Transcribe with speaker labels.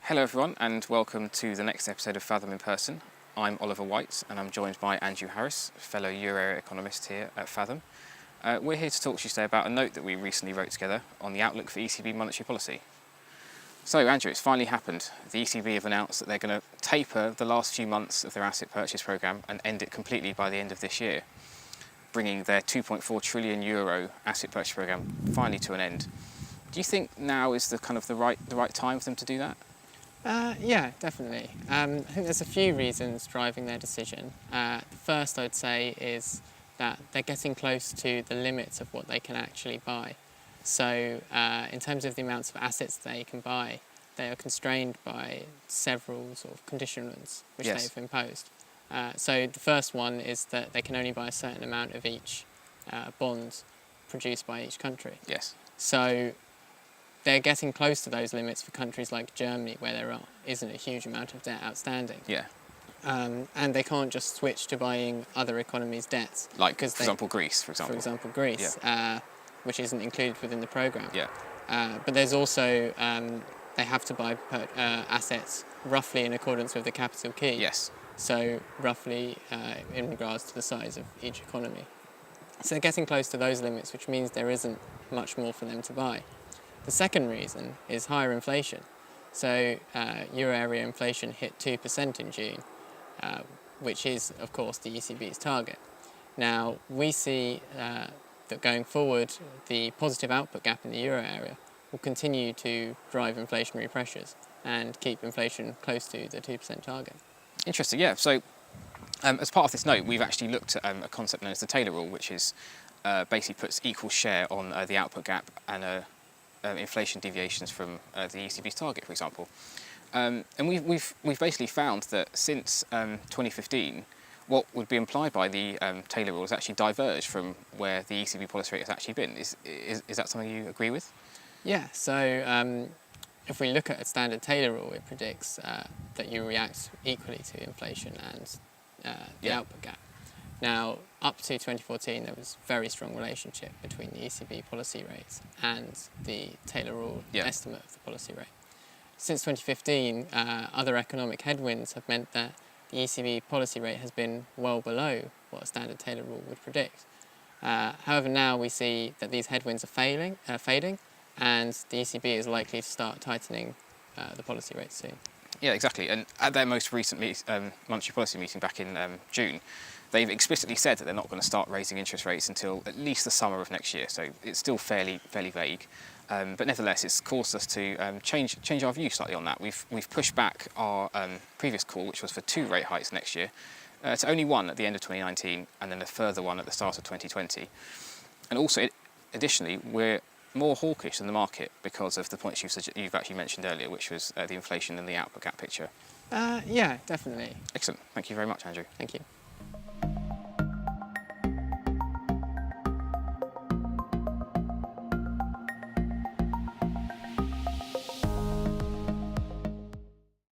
Speaker 1: Hello everyone and welcome to the next episode of Fathom In Person. I'm Oliver White and I'm joined by Andrew Harris, fellow Euro area economist here at Fathom. We're here to talk to you today about a note that we recently wrote together on the outlook for ECB monetary policy. So Andrew, it's finally happened. The ECB have announced that they're going to taper the last few months of their asset purchase programme and end it completely by the end of this year, bringing their €2.4 trillion asset purchase programme finally to an end. Do you think now is the right time for them to do that?
Speaker 2: Yeah, definitely. I think there's a few reasons driving their decision. The first I'd say is that they're getting close to the limits of what they can actually buy. So in terms of the amounts of assets they can buy, they are constrained by several sort of conditionals which
Speaker 1: Yes.
Speaker 2: they've imposed. So the first one is that they can only buy a certain amount of each bond produced by each country.
Speaker 1: Yes.
Speaker 2: So they're getting close to those limits for countries like Germany, where there isn't a huge amount of debt outstanding.
Speaker 1: Yeah.
Speaker 2: And they can't just switch to buying other economies' debts.
Speaker 1: Like, for example, Greece,
Speaker 2: For example, Greece, which isn't included within the programme.
Speaker 1: Yeah.
Speaker 2: But there's also, they have to buy assets roughly in accordance with the capital key.
Speaker 1: Yes.
Speaker 2: So roughly in regards to the size of each economy. So they're getting close to those limits, which means there isn't much more for them to buy. The second reason is higher inflation. So euro area inflation hit 2% in June, which is, of course, the ECB's target. Now, we see that going forward, the positive output gap in the euro area will continue to drive inflationary pressures and keep inflation close to the 2% target.
Speaker 1: Interesting, yeah. So as part of this note, we've actually looked at a concept known as the Taylor rule, which is basically puts equal share on the output gap and inflation deviations from the ECB's target, for example. And we've basically found that since 2015, what would be implied by the Taylor rule has actually diverged from where the ECB policy rate has actually been. Is that something you agree with?
Speaker 2: Yeah, so if we look at a standard Taylor rule, it predicts that you react equally to inflation and the output gap. Now, up to 2014, there was a very strong relationship between the ECB policy rates and the Taylor rule estimate of the policy rate. Since 2015, other economic headwinds have meant that the ECB policy rate has been well below what a standard Taylor rule would predict. However, now we see that these headwinds are fading, and the ECB is likely to start tightening the policy rate soon.
Speaker 1: Yeah, exactly. And at their most recent monetary policy meeting back in June, they've explicitly said that they're not going to start raising interest rates until at least the summer of next year. So it's still fairly vague. But nevertheless, it's caused us to change our view slightly on that. We've pushed back our previous call, which was for 2 rate hikes next year, to only 1 at the end of 2019 and then a further 1 at the start of 2020. And also, additionally, we're more hawkish than the market because of the points you've actually mentioned earlier, which was the inflation and the output gap picture.
Speaker 2: Yeah, definitely.
Speaker 1: Excellent. Thank you very much, Andrew.
Speaker 2: Thank you.